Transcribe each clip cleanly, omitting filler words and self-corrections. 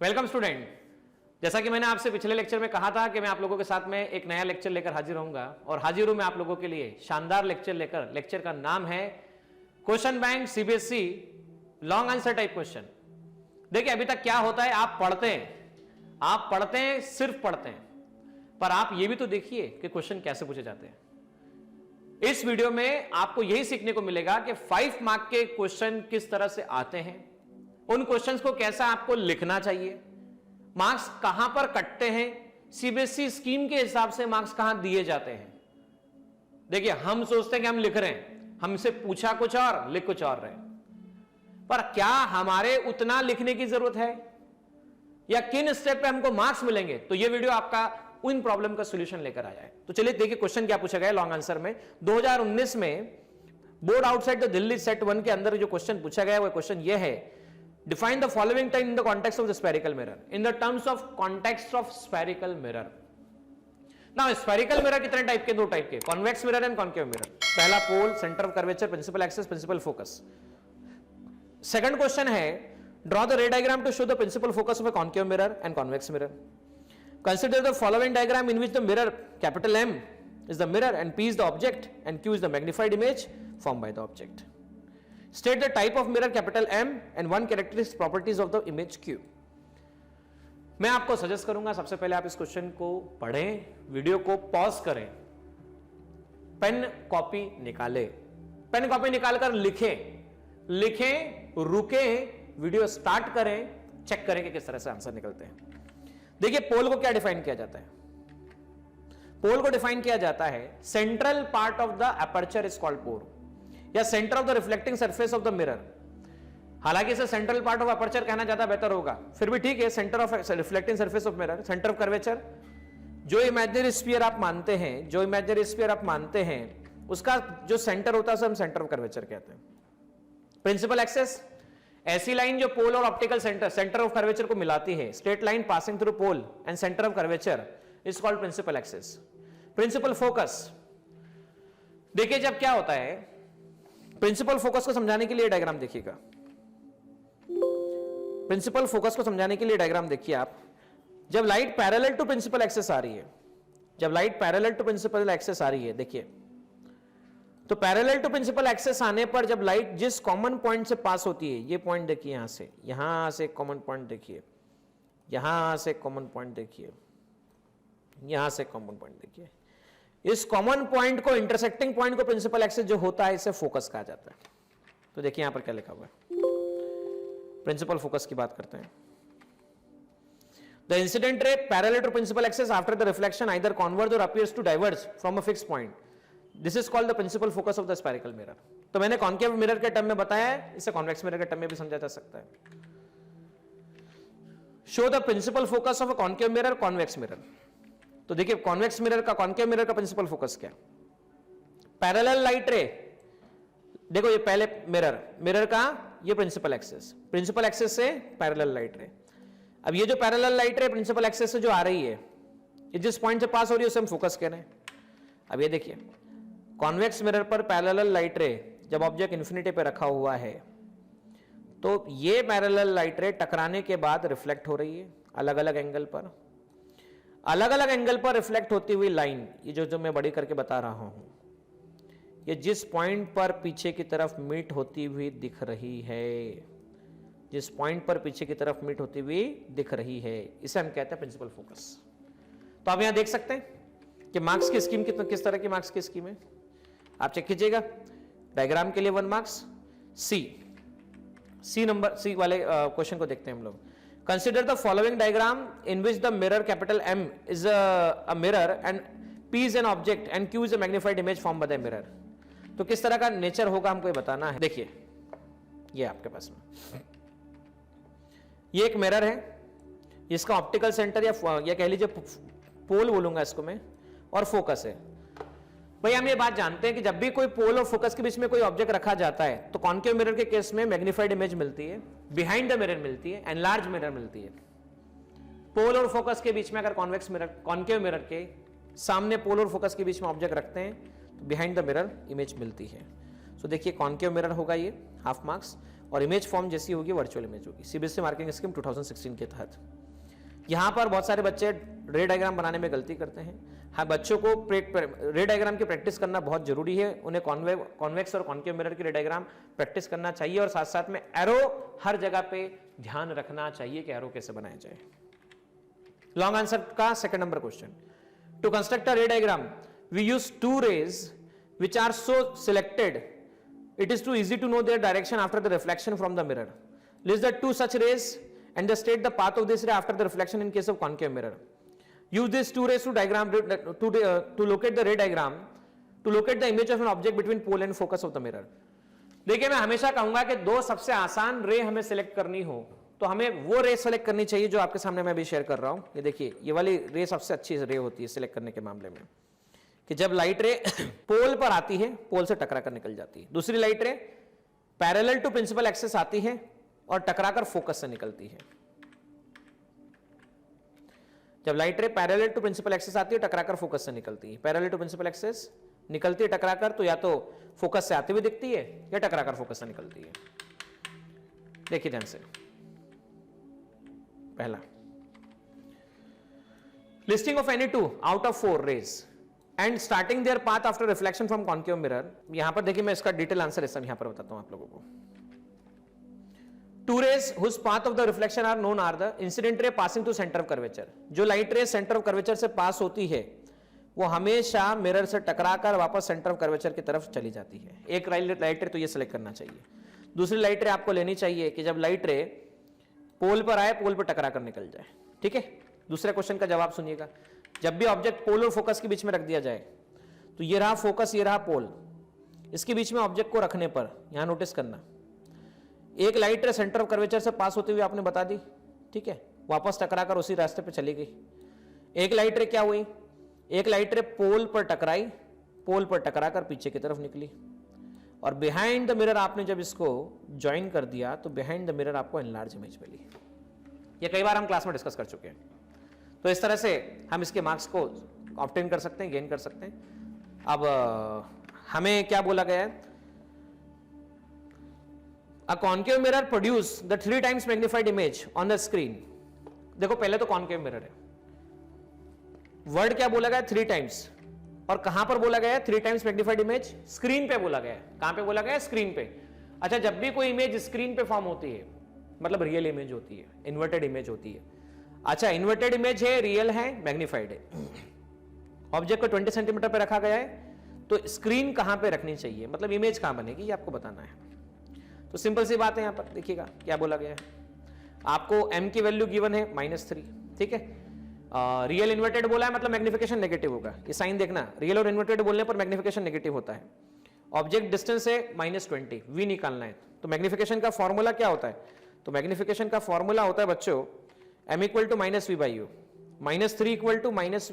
Welcome student. जैसा कि मैंने आपसे पिछले लेक्चर में कहा था कि मैं आप लोगों के साथ में एक नया लेक्चर लेकर हाजिर होऊंगा और हाजिर हूं मैं आप लोगों के लिए शानदार लेक्चर लेकर। लेक्चर का नाम है question bank CBSE long answer type question. देखिए अभी तक क्या होता है, आप पढ़ते हैं, सिर्फ पढ़ते हैं, पर आप ये भी तो देखिए कि क्वेश्चन कैसे पूछे जाते हैं। इस वीडियो में आपको यही सीखने को मिलेगा कि 5 मार्क के क्वेश्चन किस तरह से आते हैं, उन क्वेश्चंस को कैसा आपको लिखना चाहिए, मार्क्स कहां पर कटते हैं, सीबीएसई स्कीम के हिसाब से मार्क्स कहां दिए जाते हैं। देखिए हम सोचते हैं कि हम लिख रहे हैं, हमसे पूछा कुछ और लिख कुछ और रहे, पर क्या हमारे उतना लिखने की जरूरत है या किन स्टेप पे हमको मार्क्स मिलेंगे। तो यह वीडियो आपका उन प्रॉब्लम का सॉल्यूशन लेकर आया है। तो चलिए देखिए क्वेश्चन क्या पूछा गया लॉन्ग आंसर में। 2019 में board outside the Delhi set 1 के अंदर जो क्वेश्चन पूछा गया वो क्वेश्चन यह है, define the following term in the context of the spherical mirror, in the terms of context of spherical mirror. Now spherical mirror कितने टाइप के? 2 टाइप के, convex mirror and concave mirror. पहला pole, centre of curvature, principal axis, principal focus. Second question है, draw the ray diagram to show the principal focus of a concave mirror and convex mirror. Consider the following diagram in which the mirror capital M is the mirror and P is the object and Q is the magnified image formed by the object. State the type of mirror capital M and 1 characteristic properties of the image Q. मैं आपको suggest करूंगा सबसे पहले आप इस question को पढ़ें, video को पॉज करें, पेन कॉपी निकालें, पेन कॉपी निकालकर लिखें, रुकें, वीडियो स्टार्ट करें, चेक करें कि किस तरह से आंसर निकलते हैं। देखिए पोल को क्या डिफाइन किया जाता है? पोल को डिफाइन किया जाता है central part of the aperture is called pole या centre of the reflecting surface of the mirror. हालांकि इसे सेंट्रल पार्ट ऑफ अपर्चर कहना ज्यादा बेहतर होगा, फिर भी ठीक है। Centre of reflecting surface of mirror, centre of curvature. जो इमेजिनरी स्फीयर आप मानते हैं, उसका जो सेंटर होता है उसे हम सेंटर ऑफ कर्वेचर कहते हैं। प्रिंसिपल एक्सिस, ऐसी लाइन जो पोल और ऑप्टिकल सेंटर ऑफ कर्वेचर को मिलाती है, straight line passing through pole and centre of curvature is called principal axis. Principal focus, देखिए जब क्या होता है, प्रिंसिपल फोकस को समझाने के लिए डायग्राम देखिएगा। प्रिंसिपल फोकस को समझाने के लिए डायग्राम देखिए आप। जब light parallel to principal axis आ रही है, देखिए तो पैरेलल टू प्रिंसिपल एक्सिस आने पर जब लाइट जिस कॉमन पॉइंट से पास होती है, ये पॉइंट देखिए, यहां से कॉमन पॉइंट देखिए, यहां से कॉमन पॉइंट देखिए, यहां से कॉमन पॉइंट देखिए, इस कॉमन पॉइंट को, इंटरसेक्टिंग पॉइंट को प्रिंसिपल एक्सिस जो होता है इसे फोकस कहा जाता है। तो देखिए यहां पर क्या लिखा हुआ है, प्रिंसिपल फोकस की बात करते हैं। The incident ray parallel to principal axis after the reflection either converge or appears to diverge from a fixed point, this is called the principal focus of the spherical mirror. तो मैंने concave mirror के term में बताया है, इसे convex mirror के term में भी समझा जा सकता है। Show the principal focus of a concave mirror, convex mirror. तो देखिए कॉन्वेक्स मिरर का, कॉन्केव मिरर का प्रिंसिपल फोकस क्या? पैरेलल लाइट रे, देखो ये पहले मिरर का ये प्रिंसिपल एक्सिस से पैरेलल लाइट रे। अब ये जो parallel light ray principal axis से जो आ रही है, ये जिस पॉइंट से पास हो रही है उसे हम फोकस कह रहे हैं। अब ये देखिए कॉन्वेक्स मिरर पर पैरेलल लाइट रे जब ऑब्जेक्ट इन्फिनिटी पे रखा हुआ है, तो ये पैरेलल लाइट रे टकराने के बाद रिफ्लेक्ट हो रही है अलग अलग एंगल पर रिफ्लेक्ट होती हुई लाइन, ये जो मैं बड़ी करके बता रहा हूं, ये जिस पॉइंट पर पीछे की तरफ मीट होती हुई दिख रही है, इसे हम कहते हैं प्रिंसिपल फोकस। तो आप यहां देख सकते हैं कि मार्क्स की स्कीम किस तरह की मार्क्स की स्कीम है, आप चेक कीजिएगा। डायग्राम के लिए 1 मार्क्स। सी वाले क्वेश्चन को देखते हैं हम लोग। Consider the following diagram in which the mirror capital M is a mirror and P is an object and Q is a magnified image form by the mirror. तो किस तरह का नेचर होगा हमको ये बताना है। देखिए ये आपके पास में ये एक मिरर है, इसका ऑप्टिकल सेंटर या कह लीजिए पोल बोलूंगा इसको मैं, और फोकस है। भाई हम ये बात जानते हैं कि जब भी कोई पोल और फोकस के बीच में कोई ऑब्जेक्ट रखा जाता है तो कॉन्केव मिरर के केस में मैग्नीफाइड इमेज मिलती है, बिहाइंड द मिरर मिलती है, एनलार्ज मिरर मिलती है। पोल और फोकस के बीच में अगर कॉन्केव मिरर के सामने पोल और फोकस के बीच में ऑब्जेक्ट रखते हैं तो बिहाइंड द मिरर इमेज मिलती है। सो देखिए कॉन्केव मिरर होगा ये, हाफ मार्क्स। और इमेज फॉर्म जैसी होगी वर्चुअल इमेज होगी। सीबीएसई मार्किंग स्कीम 2016 के तहत यहां पर बहुत सारे बच्चे रे डायग्राम बनाने में गलती करते हैं। हाँ, बच्चों को रे डायग्राम की प्रैक्टिस करना बहुत जरूरी है। उन्हें कॉन्वेक्स और कॉन्केव मिरर की रे डायग्राम प्रैक्टिस करना चाहिए और साथ साथ में एरो हर जगह पे ध्यान रखना चाहिए कि एरो कैसे बनाया जाए। लॉन्ग आंसर का second number question, to construct a ray diagram we use two rays which are so selected it is too easy to know their direction after the reflection from the mirror. List the two such rays and just state the path of this ray after the reflection in case of concave mirror. Use these two rays to diagram to locate the ray diagram to locate the image of an object between pole and focus of the mirror. देखिए मैं हमेशा कहूंगा कि दो सबसे आसान रे हमें सिलेक्ट करनी हो तो हमें वो रे सेलेक्ट करनी चाहिए जो आपके सामने मैं अभी शेयर कर रहा हूं। ये देखिए, ये वाली रे सबसे अच्छी रे होती है सिलेक्ट करने के मामले में, कि जब लाइट रे पोल पर आती है, पोल से टकरा कर निकल जाती है। दूसरी लाइट रे पैरेलल टू प्रिंसिपल एक्सिस आती है और टकराकर फोकस से निकलती है। जब लाइट रे पैरेलल टू प्रिंसिपल एक्सिस आती है, टकराकर फोकस से निकलती है। पैरेलल टू प्रिंसिपल एक्सिस निकलती है टकराकर, तो या तो फोकस से आती हुई दिखती है या टकराकर फोकस से निकलती है। देखिए ध्यान से, पहला listing of any two out of 4 rays and starting their path after reflection from concave mirror. यहां पर देखिए मैं इसका डिटेल आंसर सब यहां पर बताता हूं आप लोगों को। 2 rays whose path of the reflection are known are the incident ray passing to center of curvature. जो लाइट रे सेंटर ऑफ कर्वेचर से पास होती है वो हमेशा मिरर से टकराकर वापस सेंटर ऑफ कर्वेचर की तरफ चली जाती है। एक लाइट रे तो ये सिलेक्ट करना चाहिए। दूसरी लाइट रे आपको लेनी चाहिए कि जब लाइट रे पोल पर आए, पोल पर टकराकर निकल जाए। ठीक है, दूसरे क्वेश्चन का जवाब सुनिएगा। जब भी ऑब्जेक्ट पोल और फोकस के बीच में रख दिया जाए, तो ये रहा फोकस, ये रहा पोल, इसके बीच में ऑब्जेक्ट को रखने पर यहां नोटिस करना, एक लाइट रे सेंटर ऑफ कर्वेचर से पास होते हुए आपने बता दी, ठीक है, वापस टकराकर उसी रास्ते पे चली गई। एक लाइट रे क्या हुई, एक लाइट रे पोल पर टकराई, पोल पर टकराकर पीछे की तरफ निकली, और बिहाइंड द मिरर आपने जब इसको ज्वाइन कर दिया तो बिहाइंड द मिरर आपको एनलार्ज इमेज मिली। ये कई बार हम क्लास में डिस्कस कर चुके हैं। तो इस तरह से हम इसके मार्क्स को ऑब्टेन कर सकते हैं, गेन कर सकते हैं। अब हमें क्या बोला गया है, A concave mirror produce the 3 times magnified image on the screen. देखो पहले तो concave mirror है, वर्ड क्या बोला गया 3 times, और कहां पर बोला गया है 3 times magnified image, स्क्रीन पे बोला गया है। कहां पे बोला गया है, स्क्रीन पे। अच्छा, जब भी कोई इमेज स्क्रीन पे फॉर्म होती है मतलब रियल इमेज होती है, इन्वर्टेड इमेज होती है। अच्छा, इन्वर्टेड इमेज है, रियल है, मैग्निफाइड है, ऑब्जेक्ट को 20 सेंटीमीटर पे रखा गया है, तो स्क्रीन कहां पे रखनी चाहिए, मतलब इमेज कहां बनेगी, ये आपको बताना है। तो सिंपल सी बात है, यहां पर देखिएगा क्या बोला गया है। आपको m की वैल्यू गिवन है -3, ठीक है। रियल इन्वर्टेड बोला है मतलब मैग्निफिकेशन नेगेटिव होगा। ये साइन देखना, रियल और इन्वर्टेड बोलने पर मैग्निफिकेशन नेगेटिव होता है। ऑब्जेक्ट डिस्टेंस है -20, v निकालना है, तो मैग्निफिकेशन का फॉर्मूला क्या होता है, तो मैग्निफिकेशन का फॉर्मूला होता है बच्चों m = -v/u, -3 =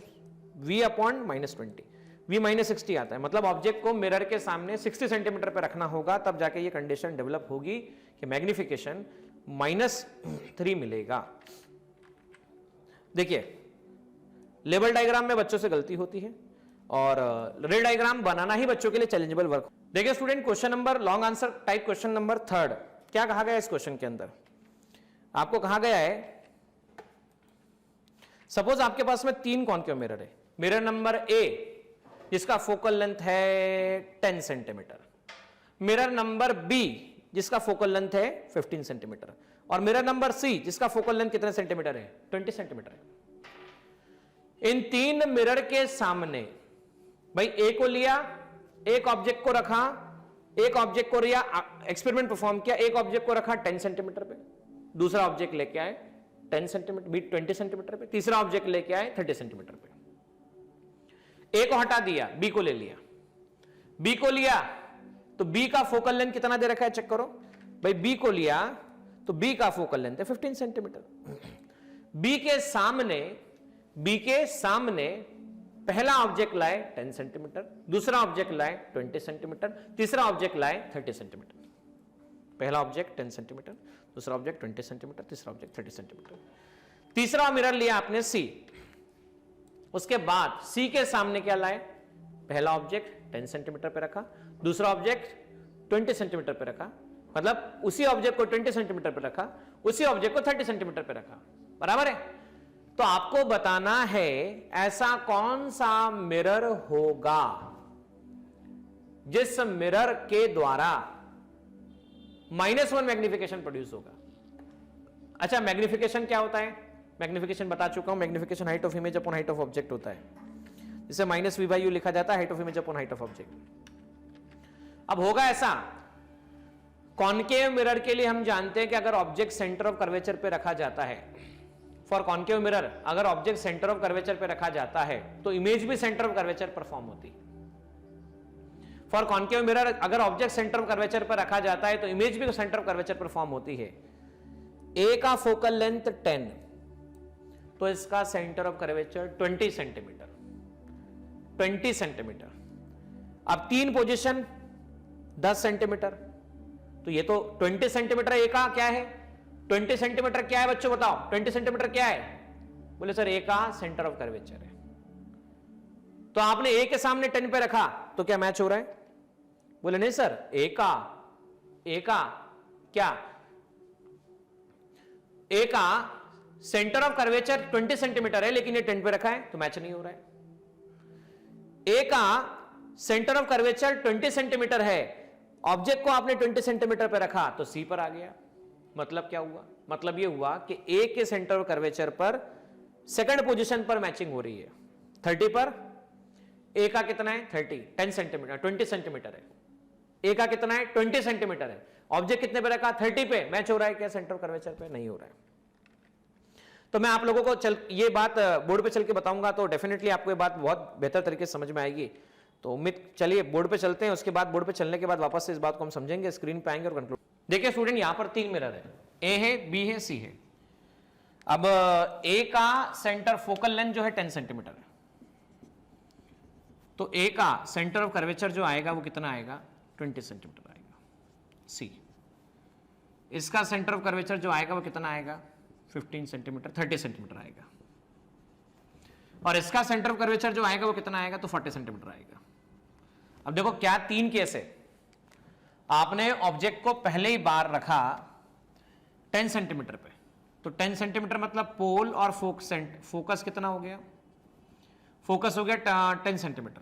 -v upon -20, v -60 आता है। मतलब ऑब्जेक्ट को मिरर के सामने 60 सेंटीमीटर पे रखना होगा, तब जाके ये कंडीशन डेवलप होगी कि मैग्निफिकेशन -3 मिलेगा। देखिए, लेवल डायग्राम में बच्चों से गलती होती है और रे डायग्राम बनाना ही बच्चों के लिए चैलेंजेबल वर्क। देखिए student, question number long answer type question number 3 क्या कहा गया इस क्वेश्चन के अंदर, आपको कहा गया है सपोज आपके पास में 3 कॉन्केव मिरर है। मिरर नंबर ए जिसका फोकल लेंथ है 10 सेंटीमीटर, मिरर नंबर बी जिसका फोकल लेंथ है 15 सेंटीमीटर, और मिरर नंबर सी जिसका फोकल लेंथ कितने सेंटीमीटर है, 20 सेंटीमीटर है। इन 3 मिरर के सामने भाई ए को लिया, एक ऑब्जेक्ट को रखा, एक ऑब्जेक्ट को लिया, एक्सपेरिमेंट परफॉर्म किया, एक ऑब्जेक्ट को रखा 10 सेंटीमीटर पे, दूसरा ऑब्जेक्ट लेके आए 10 सेंटीमीटर, बी 20 सेंटीमीटर पे, तीसरा ऑब्जेक्ट लेके आए 30 सेंटीमीटर पे। ए को हटा दिया, बी को ले लिया, बी को लिया तो बी का फोकल लेंथ कितना दे रखा है चेक करो भाई, बी को लिया तो बी का फोकल लेंथ है 15 सेंटीमीटर। बी के सामने पहला ऑब्जेक्ट लाए 10 सेंटीमीटर, दूसरा ऑब्जेक्ट लाए 20 सेंटीमीटर, तीसरा ऑब्जेक्ट लाए 30 सेंटीमीटर। पहला ऑब्जेक्ट 10 सेंटीमीटर, दूसरा ऑब्जेक्ट 20 सेंटीमीटर, तीसरा ऑब्जेक्ट 30 सेंटीमीटर। तीसरा मिरर लिया आपने सी, उसके बाद सी के सामने क्या लाए, पहला ऑब्जेक्ट 10 सेंटीमीटर पे रखा, दूसरा ऑब्जेक्ट 20 सेंटीमीटर पे रखा, मतलब उसी ऑब्जेक्ट को 20 सेंटीमीटर पे रखा, उसी ऑब्जेक्ट को 30 सेंटीमीटर पे रखा, बराबर है। तो आपको बताना है ऐसा कौन सा मिरर होगा जिस मिरर के द्वारा -1 मैग्निफिकेशन प्रोड्यूस होगा। अच्छा, मैग्निफिकेशन क्या होता है? मैग्निफिकेशन बता चुका हूं, magnification height of image upon height of object होता है, जिसे -v/u लिखा जाता है, height of image upon height of object. अब होगा ऐसा, कॉनकेव मिरर के लिए हम जानते हैं कि अगर ऑब्जेक्ट सेंटर ऑफ कर्वेचर पे रखा जाता है, फॉर कॉनकेव मिरर अगर ऑब्जेक्ट सेंटर ऑफ कर्वेचर पे रखा जाता है तो इमेज भी सेंटर ऑफ कर्वेचर पर फॉर्म होती है। फॉर कॉनकेव मिरर अगर ऑब्जेक्ट सेंटर ऑफ कर्वेचर पर रखा जाता है तो इमेज भी सेंटर ऑफ कर्वेचर पर फॉर्म होती है। ए का फोकल लेंथ 10, तो इसका centre of curvature 20 centimetre, 20 centimetre. अब 3 पोजीशन 10 सेंटीमीटर, तो ये तो 20 सेंटीमीटर ए का क्या है? 20 सेंटीमीटर क्या है बच्चों बताओ? 20 सेंटीमीटर क्या है? बोले सर ए का सेंटर ऑफ कर्वेचर है। तो आपने ए के सामने 10 पे रखा तो क्या मैच हो रहा है? बोले नहीं सर, ए का क्या? ए का सेंटर ऑफ कर्वेचर 20 सेंटीमीटर है लेकिन ये 10 पे रखा है तो मैच नहीं हो रहा है। ए का सेंटर ऑफ कर्वेचर 20 सेंटीमीटर है, ऑब्जेक्ट को आपने 20 सेंटीमीटर पे रखा तो सी पर आ गया। मतलब क्या हुआ? मतलब ये हुआ कि ए के सेंटर ऑफ कर्वेचर पर सेकंड पोजीशन पर मैचिंग हो रही है। 30 पर ए का कितना है? 30, 10 सेंटीमीटर, 20 सेंटीमीटर है। ए का कितना है? 20 सेंटीमीटर है। ऑब्जेक्ट कितने पे रखा? 30 पे। मैच हो रहा है क्या सेंटर ऑफ कर्वेचर पे? नहीं हो रहा है। तो मैं आप लोगों को ये बात बोर्ड पे चल के बताऊंगा तो डेफिनेटली आपको ये बात बहुत बेहतर तरीके से समझ में आएगी। तो उम्मीद, चलिए बोर्ड पे चलते हैं, उसके बाद बोर्ड पे चलने के बाद वापस से इस बात को हम समझेंगे, स्क्रीन पे आएंगे और कंक्लूड। देखिए स्टूडेंट, यहां पर 3 मिरर है, ए है, बी है, सी है। अब ए का सेंटर फोकल लेंथ जो है 10 सेंटीमीटर है, तो ए का सेंटर ऑफ कर्वेचर जो आएगा वो कितना आएगा? 20 सेंटीमीटर आएगा। सी, इसका सेंटर ऑफ कर्वेचर जो आएगा वो कितना आएगा? 15 सेंटीमीटर, 30 सेंटीमीटर आएगा। और इसका सेंटर ऑफ कर्वेचर जो आएगा वो कितना आएगा? तो 40 सेंटीमीटर आएगा। अब देखो क्या 3 केस है। आपने ऑब्जेक्ट को पहले ही बार रखा 10 सेंटीमीटर पे, तो 10 सेंटीमीटर मतलब पोल और फोकस कितना हो गया? फोकस हो गया 10 सेंटीमीटर,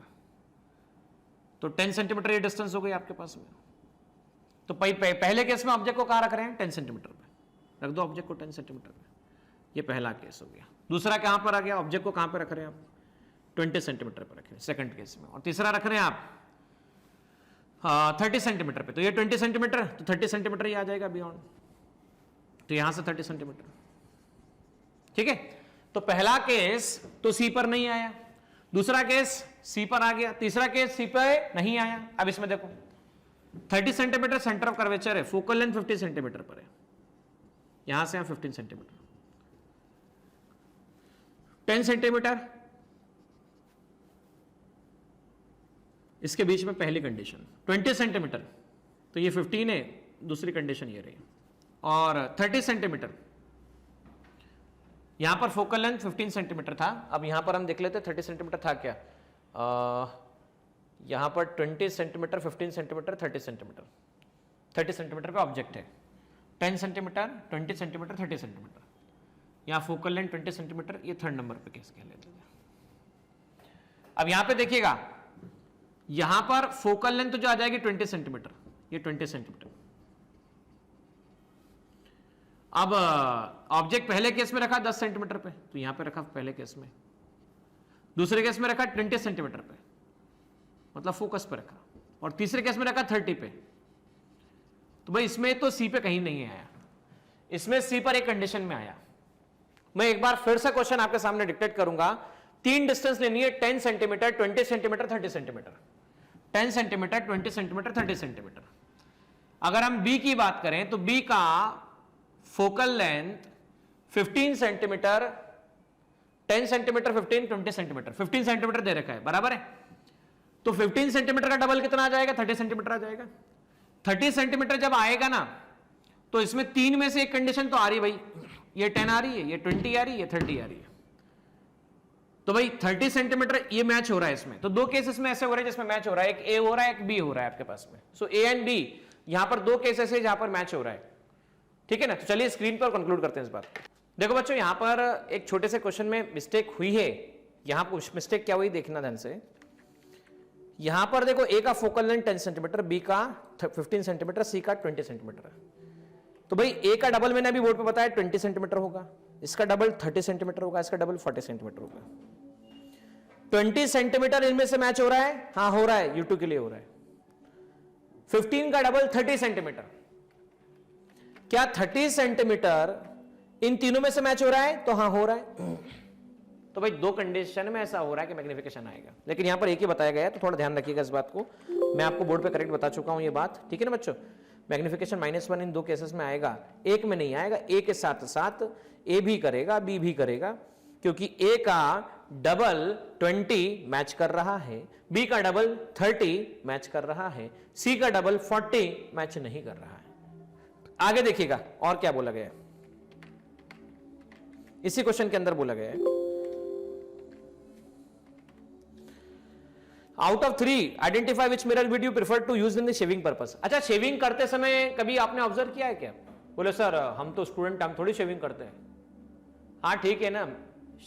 तो 10 सेंटीमीटर ये डिस्टेंस हो गई आपके पास में। तो पहले केस में ऑब्जेक्ट को कहां रख रहे हैं? 10 सेंटीमीटर पे रख दो ऑब्जेक्ट को 10 सेंटीमीटर पे, ये पहला केस हो गया। दूसरा कहां पर आ गया? ऑब्जेक्ट को कहां पे रख रहे हैं आप? 20 सेंटीमीटर पर रख रहे हैं सेकंड केस में। और तीसरा रख रहे हैं आप 30 सेंटीमीटर पे, तो ये 20 सेंटीमीटर, तो 30 सेंटीमीटर ही आ जाएगा बियॉन्ड, तो यहां से 30 सेंटीमीटर। ठीक है, तो पहला केस तो सी पर नहीं आया, दूसरा केस सी पर आ गया, तीसरा केस सी पर नहीं आया। अब इसमें देखो 30 सेंटीमीटर सेंटर ऑफ कर्वेचर है, फोकल लेंथ 50 सेंटीमीटर पर है, यहां से यहां 15 सेंटीमीटर, 10 सेंटीमीटर, इसके बीच में पहली कंडीशन 20 सेंटीमीटर, तो ये 15 है, दूसरी कंडीशन ये रही। और 30 सेंटीमीटर, यहां पर फोकल लेंथ 15 सेंटीमीटर था। अब यहां पर हम देख लेते 30 सेंटीमीटर था क्या? यहां पर 20 सेंटीमीटर, 15 सेंटीमीटर, 30 सेंटीमीटर, 30 सेंटीमीटर पे ऑब्जेक्ट है, 10 सेंटीमीटर, 20 सेंटीमीटर, 30 सेंटीमीटर, यहां फोकल लेंथ 20 सेंटीमीटर, ये थर्ड नंबर पे केस कह लेते हैं। अब यहां पे देखिएगा, यहां पर फोकल लेंथ तो जो आ जाएगी 20 सेंटीमीटर, ये 20 सेंटीमीटर। अब ऑब्जेक्ट पहले केस में रखा 10 सेंटीमीटर पे, तो यहां पे रखा पहले केस में, दूसरे केस में रखा 20 सेंटीमीटर पे, मतलब फोकस पे रखा, और तीसरे केस में रखा 30 पे। तो भाई इसमें तो सी पे कहीं नहीं आया, इसमें सी पर एक कंडीशन में आया। मैं एक बार फिर से क्वेश्चन आपके सामने डिक्टेट करूंगा। 3 डिस्टेंस लेनी है, 10 centimetre, 20 centimetre, 30 centimetre, 10 centimetre, 20 centimetre, 30 centimetre. अगर हम बी की बात करें तो बी का focal length 15 centimetre, 10 centimetre, 15, 20 centimetre, 15 centimetre दे रखा है, बराबर है। तो 15 सेंटीमीटर का डबल कितना आ जाएगा? 30 सेंटीमीटर आ जाएगा। 30 सेंटीमीटर जब आएगा ना, तो इसमें 3 में से एक कंडीशन तो आ रही है भाई, ये 10 आ रही है, ये 20 आ रही है, ये 30 आ रही है। तो भाई 30 सेंटीमीटर ये मैच हो रहा है इसमें। तो 2 केसेस में ऐसे हो रहे हैं जिसमें मैच हो रहा है, एक ए हो रहा है, एक बी हो रहा है आपके पास में। सो ए एंड बी यहां पर दो केसेस है जहां पर मैच हो रहा है, ठीक है ना। तो चलिए स्क्रीन पर कंक्लूड करते हैं इस बात को। देखो बच्चों, यहां पर एक छोटे से क्वेश्चन में मिस्टेक हुई है। यहां पर मिस्टेक क्या हुई देखना ध्यान से। यहां पर देखो ए का फोकल लेंथ 10 सेंटीमीटर, बी का 15 सेंटीमीटर, सी का 20 सेंटीमीटर। तो भाई ए का डबल मैंने अभी बोर्ड पे बताया 20 सेंटीमीटर होगा, इसका डबल 30 सेंटीमीटर होगा, इसका डबल 40 सेंटीमीटर होगा। 20 सेंटीमीटर इनमें से मैच हो रहा है, हाँ हो रहा है, U2 के लिए हो रहा है। 15 का डबल 30 सेंटीमीटर, क्या 30 सेंटीमीटर इन तीनों में से मैच हो रहा है? तो हाँ हो रहा है। तो भाई दो कंडीशन में ऐसा हो रहा है कि मैग्निफिकेशन आएगा, लेकिन यहां पर एक ही बताया गया है, तो थोड़ा ध्यान रखिएगा इस बात को। मैं आपको बोर्ड पे करेक्ट बता चुका हूं ये बात, ठीक है ना बच्चों। मैग्निफिकेशन -1 इन दो केसेस में आएगा, एक में नहीं आएगा। ए के साथ साथ ए भी करेगा, बी भी करेगा, क्योंकि ए का डबल 20 मैच कर रहा है, बी का डबल 30 मैच कर रहा है, सी का डबल 40 मैच नहीं कर रहा है। आगे देखिएगा और क्या बोला गया है, इसी क्वेश्चन के अंदर बोला गया है, out of 3 identify which mirror would you prefer to use in the shaving purpose. अच्छा, शेविंग करते समय कभी आपने ऑब्जर्व किया है क्या? बोले सर हम तो स्टूडेंट, हम थोड़ी शेविंग करते हैं। हाँ ठीक है ना,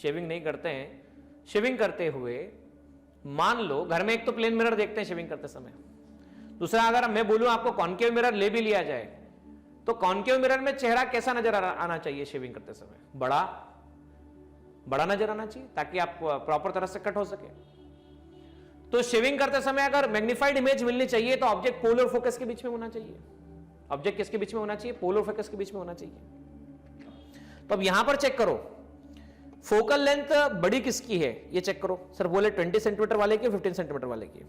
शेविंग नहीं करते हैं। शेविंग करते हुए मान लो घर में एक तो प्लेन मिरर देखते हैं शेविंग करते समय, दूसरा अगर मैं बोलूं आपको कॉन्केव मिरर ले भी लिया जाए, तो कॉन्केव मिरर में चेहरा कैसा नजर आना चाहिए शेविंग करते समय? बड़ा नजर आना चाहिए, ताकि आप प्रॉपर तरह से कट हो सके। तो शेविंग करते समय अगर मैग्नीफाइड इमेज मिलनी चाहिए तो ऑब्जेक्ट पोल और फोकस के बीच में होना चाहिए। ऑब्जेक्ट किसके बीच में होना चाहिए? पोल और फोकस के बीच में होना चाहिए। तो अब यहां पर चेक करो, फोकल लेंथ बड़ी किसकी है ये चेक करो। सर बोले 20 सेंटीमीटर वाले की, 15 सेंटीमीटर वाले की।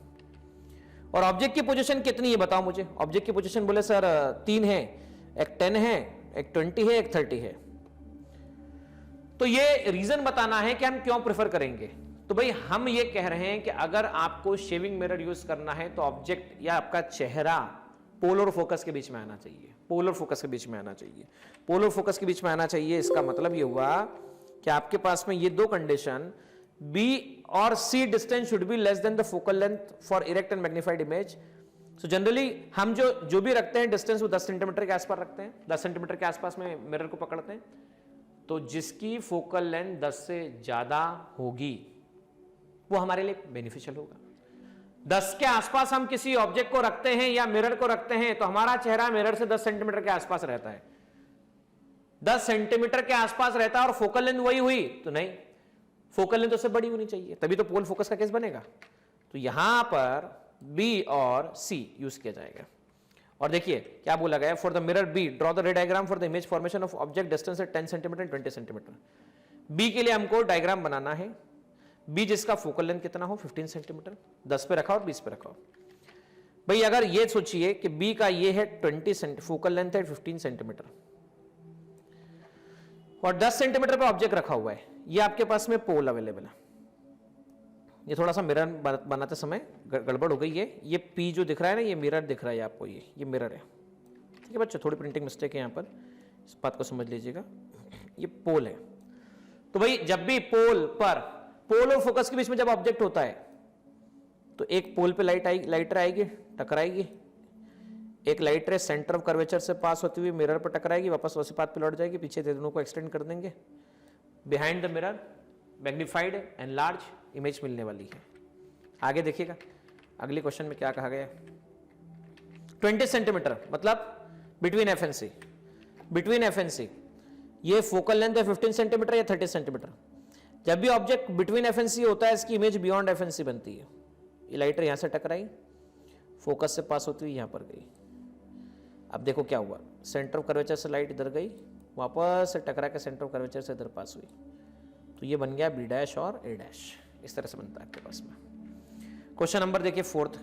और ऑब्जेक्ट की पोजीशन कितनी है बताओ मुझे। ऑब्जेक्ट की पोजीशन बोले सर 3 है, एक 10 है, एक 20 है, एक 30 है। तो ये रीजन बताना है कि हम क्यों प्रेफर करेंगे। तो भाई हम ये कह रहे हैं कि अगर आपको शेविंग मिरर यूज करना है तो ऑब्जेक्ट या आपका चेहरा पोल और फोकस के बीच में आना चाहिए। पोल और फोकस के बीच में आना चाहिए। पोल और फोकस के बीच में आना चाहिए, इसका मतलब ये हुआ कि आपके पास में ये दो कंडीशन, B और C distance should be less than the focal length for erect and magnified image. So generally हम जो भी रखते हैं डिस्टेंस वो 10 सेंटीमीटर के आसपास रखते हैं, 10 सेंटीमीटर के आसपास में मिरर को पकड़ते हैं। तो जिसकी फोकल लेंथ 10 से ज्यादा होगी वो हमारे लिए बेनिफिशियल होगा। 10 के आसपास हम किसी ऑब्जेक्ट को रखते हैं या मिरर को रखते हैं तो हमारा चेहरा मिरर से 10 सेंटीमीटर के आसपास रहता है। 10 सेंटीमीटर के आसपास रहता है और फोकल लेंथ वही हुई तो नहीं, फोकल लेंथ उससे बड़ी होनी चाहिए, तभी तो पोल फोकस का केस बनेगा। तो यहां पर B और C यूज किया जाएगा। और देखिए क्या बोला गया, for the mirror B draw the ray diagram for the image formation of object distance at 10 centimetre and 20 centimetre. B के लिए हमको डायग्राम बनाना है, B जिसका फोकल लेंथ कितना हो 15 सेंटीमीटर, 10 पे रखा और 20 पे रखा। भाई अगर ये सोचिए कि B का ये है 20 सेंटीमीटर, फोकल लेंथ है 15 सेंटीमीटर और 10 सेंटीमीटर पे ऑब्जेक्ट रखा हुआ है, ये आपके पास में पोल अवेलेबल है। ये थोड़ा सा मिरर बनाते समय गड़बड़ हो गई है, ये P जो दिख रहा है ना ये मिरर दिख रहा है आपको, ये मिरर है, ठीक है बच्चों, थोड़ी प्रिंटिंग मिस्टेक है यहाँ पर, इस बात को समझ लीजिएगा। ये पोल है। तो भाई जब भी पोल पर, पोल और फोकस के बीच में जब ऑब्जेक्ट होता है तो एक पोल पे लाइट आएगी, टकराएगी, एक लाइट रे सेंटर ऑफ कर्वेचर से पास होती हुई मिरर पर टकराएगी, वापस उसी पाथ पे लौट जाएगी, पीछे दोनों को एक्सटेंड कर देंगे, behind the mirror magnified and large image मिलने वाली है। आगे देखिएगा अगले क्वेश्चन में क्या कहा गया, 20 सेंटीमीटर मतलब between F and C, between F and C ये फोकल लेंथ है 15 सेंटीमीटर या 30 सेंटीमीटर। जब भी ऑब्जेक्ट बिटवीन एफ एंड सी होता है इसकी इमेज बियॉन्ड एफ एंड सी बनती है। ये लाइटर यहां से टकराई, फोकस से पास होती हुई यहां पर गई। अब देखो क्या हुआ, सेंटर ऑफ कर्वेचर से लाइट इधर गई, वापस से टकरा के सेंटर ऑफ कर्वेचर से इधर पास हुई, तो ये बन गया बी डैश और ए डैश। इस तरह से बनता है आपके पास में। क्वेश्चन नंबर देखिए 4th,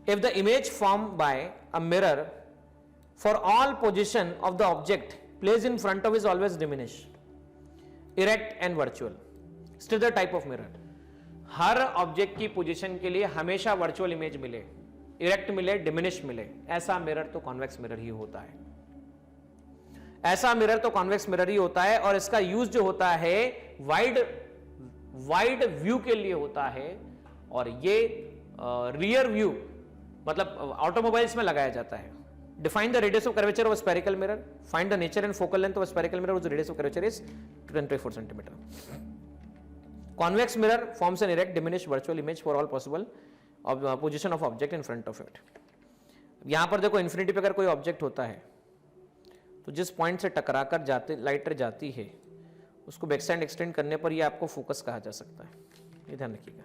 if the image form by a mirror for all position of the object place in front of is always diminish, erect and virtual, still the type of mirror. Her object की position के लिए हमेशा virtual image मिले, erect मिले, diminish मिले, ऐसा mirror तो convex mirror ही होता है। ऐसा मिरर तो कॉन्वेक्स मिरर ही होता है और इसका यूज जो होता है वाइड व्यू के लिए होता है। और ये रियर व्यू मतलब ऑटोमोबाइल्स में लगाया जाता है। Define the radius of curvature of spherical mirror, find the nature and focal length of spherical mirror, radius of curvature is 24 centimetre. Convex mirror forms an erect diminished virtual image for all possible position of object in front of it। यहां पर देखो infinity पे अगर कोई object होता है तो जिस पॉइंट से टकराकर जाते लाइट रे जाती है उसको बैक साइड एक्सटेंड करने पर ये आपको फोकस कहा जा सकता है, ये ध्यान रखिएगा।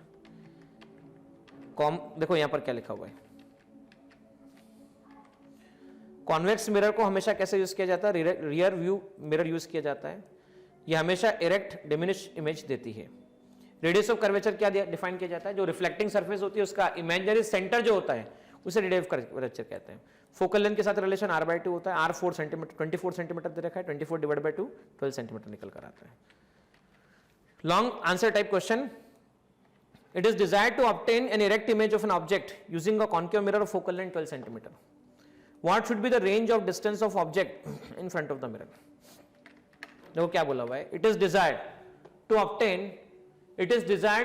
देखो यहां पर क्या लिखा हुआ है, कॉन्वेक्स मिरर को हमेशा कैसे यूज किया जाता है, रियर व्यू मिरर यूज किया जाता है। यह हमेशा इरेक्ट डिमिनिश इमेज देती है। रेडियस ऑफ कर्वेचर क्या डिफाइन किया जाता है, जो रिफ्लेक्टिंग सरफेस होती है उसका इमेजिनरी सेंटर जो होता है उसे रेडियस ऑफ कर्वेचर कहते हैं। फोकल लेंथ के साथ रिलेशन r/2 होता है, r 4 सेंटीमीटर 24 सेंटीमीटर दे रखा है, 24 डिवाइड बाय 2 12 सेंटीमीटर निकल कर आता है। Long answer type question, it is desired to obtain an erect image of an object using a concave mirror of focal length 12 centimetre. What should be the range of distance of object in front of the mirror. देखो क्या बोला हुआ है, it is desired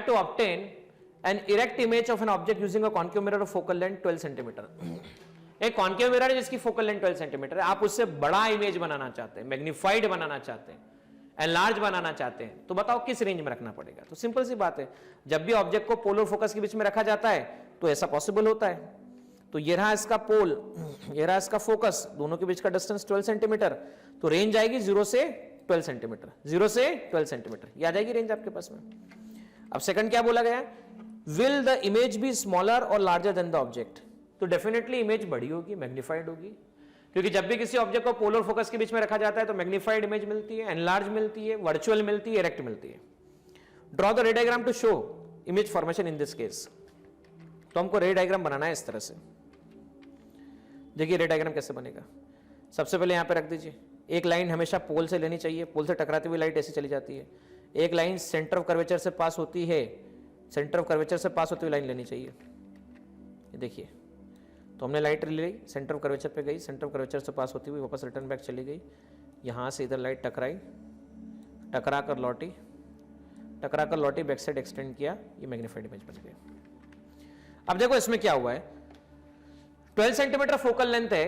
to obtain an erect image of an object using a concave mirror of focal length 12 centimetre. एक concave mirror है जिसकी focal length 12 centimetre है, आप उससे बड़ा इमेज बनाना चाहते हैं, मैग्नीफाइड बनाना चाहते हैं, एनलार्ज बनाना चाहते हैं, तो बताओ किस रेंज में रखना पड़ेगा। तो सिंपल सी बात है, जब भी ऑब्जेक्ट को पोल और फोकस के बीच में रखा जाता है तो ऐसा पॉसिबल होता है। तो ये रहा इसका पोल, ये रहा इसका फोकस, दोनों के बीच का डिस्टेंस 12 सेंटीमीटर, तो रेंज आएगी 0 से 12 सेंटीमीटर, 0 से 12 सेंटीमीटर, ये आ जाएगी रेंज आपके पास में। अब सेकंड क्या बोला गया, will the image be smaller और लार्जर देन द ऑब्जेक्ट। तो डेफिनेटली इमेज बड़ी होगी, मैग्नीफाइड होगी, क्योंकि जब भी किसी ऑब्जेक्ट को पोल और फोकस के बीच में रखा जाता है तो मैग्नीफाइड इमेज मिलती है, एनलार्ज मिलती है, वर्चुअल मिलती है, इरेक्ट मिलती है। Draw the ray diagram to show image formation in this case. तो हमको रे डायग्राम बनाना है इस तरह से। देखिए रे डायग्राम कैसे बनेगा, सबसे पहले यहां पे रख दीजिए, एक लाइन हमेशा पोल से लेनी चाहिए, पोल से टकराती हुई लाइट ऐसी चली जाती है। एक लाइन सेंटर ऑफ कर्वेचर से पास होती है, सेंटर ऑफ कर्वेचर से पास होती हुई लाइन लेनी चाहिए। ये देखिए, तो हमने लाइट ले ली, सेंटर ऑफ कर्वेचर पे गई, सेंटर ऑफ कर्वेचर से पास होती हुई वापस रिटर्न बैक चली गई, यहाँ से इधर लाइट टकराई, टकरा कर लौटी, बैक साइड एक्सटेंड किया, ये मैग्नीफाइड इमेज बन गई। अब देखो इसमें क्या हुआ है, 12 सेंटीमीटर फोकल लेंथ है,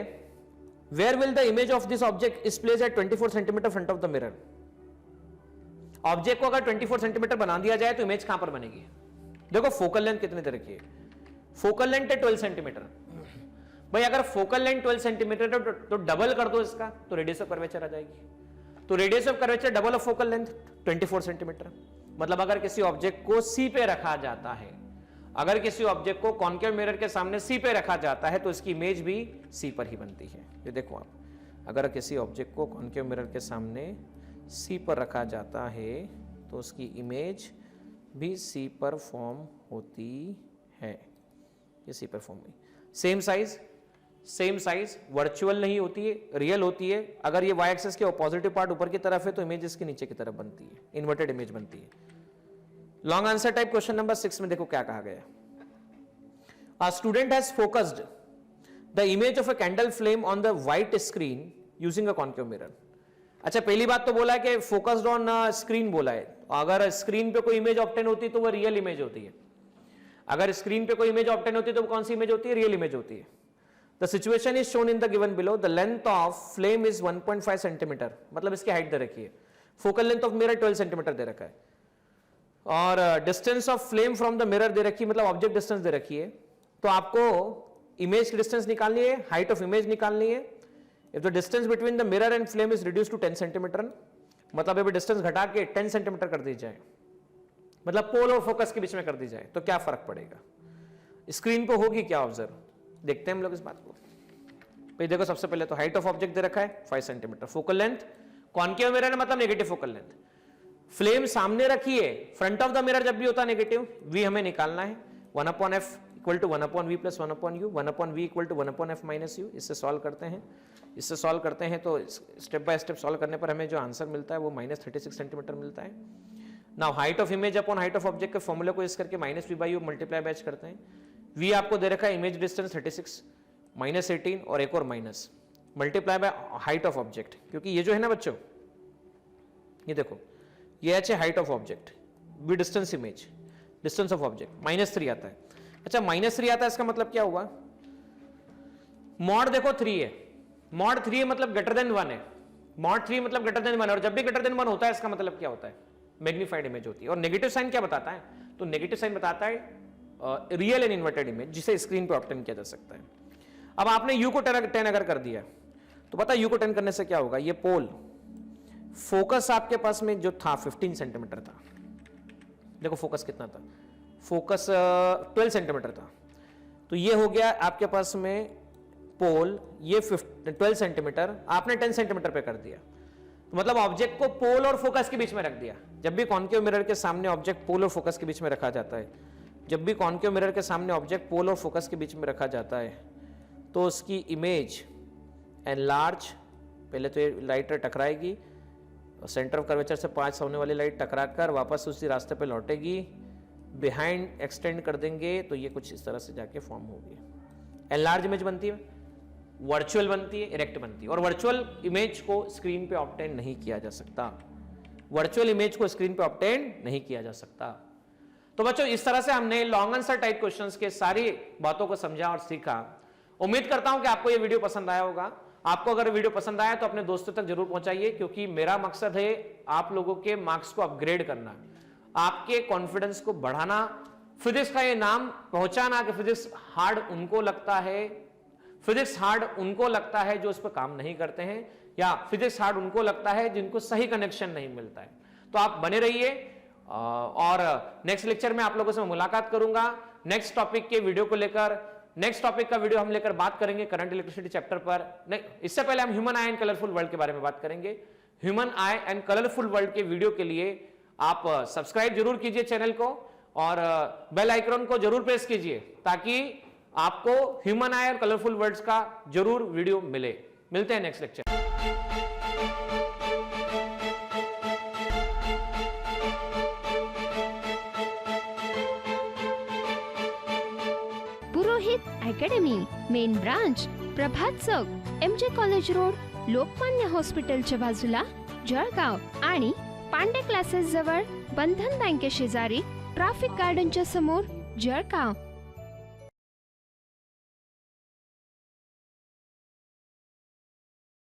where will the image of this object is placed at 24 centimetre front of the mirror. Object को अगर 24 सेंटीमीटर बना दिया जाए तो इमेज कहां पर बनेगी। देखो फोकल लेंथ कितनी तरह की है, फोकल लेंथ है 12 सेंटीमीटर। भाई अगर फोकल लेंथ 12 सेंटीमीटर तो डबल कर दो इसका, तो रेडियस ऑफ कर्वेचर आ जाएगी। तो radius of curvature double of focal length 24 centimetre. मतलब अगर किसी ऑब्जेक्ट को सी पे रखा जाता है, अगर किसी ऑब्जेक्ट को कॉन्केव मिरर के सामने सी पे रखा जाता है तो इसकी इमेज भी सी पर ही बनती है। ये देखो आप, अगर किसी ऑब्जेक्ट को कॉन्केव मिरर के सामने सी पर रखा जाता है तो उसकी इमेज भी सी पर फॉर्म होती है। ये सी पर फॉर्म हुई, सेम साइज, वर्चुअल नहीं होती है, रियल होती है। अगर ये वाई एक्सिस के पॉजिटिव पार्ट ऊपर की तरफ है तो इमेज इसके नीचे की तरफ बनती है, इन्वर्टेड इमेज बनती है। Long answer type question number 6 में देखो क्या कहा गया, a student has focused the image of a candle flame on the white screen using a concave mirror. अच्छा, पहली बात तो बोला है कि फोकस्ड ऑन स्क्रीन बोला है, अगर स्क्रीन पे कोई इमेज ऑब्टेन होती है तो वो रियल इमेज होती है। अगर स्क्रीन पे कोई इमेज ऑब्टेन होती है तो वो कौन सी इमेज होती है, रियल इमेज होती है। The situation is shown in the given below, the length of flame is 1.5 centimetre, मतलब इसकी हाइट दे रखी है। Focal length of mirror 12 centimetre दे रखा है, और distance of flame from the mirror दे रखी है, मतलब ऑब्जेक्ट डिस्टेंस दे रखी है। तो आपको इमेज की डिस्टेंस निकालनी है, हाइट ऑफ इमेज निकालनी है। If the distance between the mirror and flame is reduce to 10 centimetre, मतलब अभी डिस्टेंस घटा के 10 सेंटीमीटर कर दी जाए, मतलब पोल और फोकस के बीच में कर दी जाए, तो क्या फर्क पड़ेगा, स्क्रीन पे होगी क्या ऑब्जर्व, देखते हैं हम लोग इस बात को। भाई देखो, सबसे पहले तो हाइट ऑफ ऑब्जेक्ट दे रखा है 5 centimetre, focal length concave mirror मतलब नेगेटिव फोकल लेंथ, फ्लेम सामने रखी है, फ्रंट ऑफ द मिरर जब भी होता है नेगेटिव, वी हमें निकालना है, 1/f equal to 1/v plus 1/u, 1/v equal to 1/f minus u। इससे सॉल्व करते हैं, तो स्टेप बाय स्टेप सॉल्व करने पर हमें जो आंसर मिलता है वो -36 सेंटीमीटर मिलता है। Now height of image upon height of object के फॉर्मूले को यूज करके -v/u मल्टीप्लाई बैच करते हैं। v आपको दे रखा है इमेज डिस्टेंस 36, -18 और एक और minus, multiply by height of object, क्योंकि ये जो है ना बच्चों, ये देखो, ये h है height of object, v distance image, distance of object, -3 आता है। अच्छा -3 आता है, इसका मतलब क्या हुआ? मॉड देखो 3 है, मॉड 3 मतलब ग्रेटर देन 1 है, मॉड 3 मतलब ग्रेटर देन 1, और जब भी ग्रेटर देन 1 होता है इसका मतलब क्या होता है? मैग्नीफाइड इमेज होती है। और नेगेटिव साइन क्या बताता है? तो नेगेटिव साइन बताता है रियल एंड इन्वर्टेड इमेज, जिसे स्क्रीन पे ऑब्टेन किया जा सकता है। अब आपने यू को 10 अगर कर दिया तो पता यू को 10 करने से क्या होगा? ये पोल फोकस आपके पास में जो था 15 सेंटीमीटर था, देखो फोकस कितना था, फोकस 12 सेंटीमीटर था, तो ये हो गया आपके पास में पोल, ये 12 सेंटीमीटर, आपने 10 सेंटीमीटर पे कर दिया, तो मतलब ऑब्जेक्ट को पोल और फोकस के बीच में रख दिया। जब भी कॉन्केव मिरर के सामने ऑब्जेक्ट पोल और फोकस के बीच में रखा जाता है, जब भी कॉन्केव मिरर के सामने ऑब्जेक्ट पोल और फोकस के बीच में रखा जाता है, तो उसकी इमेज एनलार्ज, पहले तो ये लाइट टकराएगी, सेंटर ऑफ कर्वेचर से पास होने वाली लाइट टकराकर वापस उसी रास्ते पे लौटेगी, बिहाइंड एक्सटेंड कर देंगे तो ये कुछ इस तरह से जाके फॉर्म होगी। एनलार्ज इमेज बनती है, वर्चुअल बनती है, इरेक्ट बनती है, और वर्चुअल इमेज को स्क्रीन पे ऑब्टेन नहीं किया जा सकता, वर्चुअल इमेज को स्क्रीन पे ऑब्टेन नहीं किया जा सकता। तो बच्चों इस तरह से हमने लॉन्ग आंसर टाइप क्वेश्चंस के सारी बातों को समझा और सीखा। उम्मीद करता हूं कि आपको ये वीडियो पसंद आया होगा। आपको अगर वीडियो पसंद आया तो अपने दोस्तों तक जरूर पहुंचाइए, क्योंकि मेरा मकसद है आप लोगों के मार्क्स को अपग्रेड करना, आपके कॉन्फिडेंस को बढ़ाना, फिजिक्स का ये नाम पहुंचाना कि फिजिक्स हार्ड उनको लगता है, फिजिक्स हार्ड उनको लगता है जो इस पर काम नहीं करते हैं, या फिजिक्स हार्ड उनको लगता है जिनको सही कनेक्शन नहीं मिलता है। तो आप बने रहिए, और नेक्स्ट लेक्चर में आप लोगों से मुलाकात करूंगा नेक्स्ट टॉपिक के वीडियो को लेकर। नेक्स्ट टॉपिक का वीडियो हम लेकर बात करेंगे करंट इलेक्ट्रिसिटी चैप्टर पर। इससे पहले हम human I and colourful world के बारे में बात करेंगे। Human I and colourful world के वीडियो के लिए आप सब्सक्राइब जरूर कीजिए चैनल को, और बेल आइकन को जरूर प्रेस कीजिए, ताकि आपको ह्यूमन आई और कलरफुल वर्ड्स का जरूर वीडियो मिले। मिलते हैं नेक्स्ट लेक्चर। पुरोहित अकॅडमी, मेन ब्रांच प्रभात चौक, MJ कॉलेज रोड, लोकमान्य हॉस्पिटलच्या बाजूला, जळगाव, आणि पांडे क्लासेस जवळ, बंधन बँके शेजारी, ट्रॅफिक गार्डनच्या समोर, जळगाव।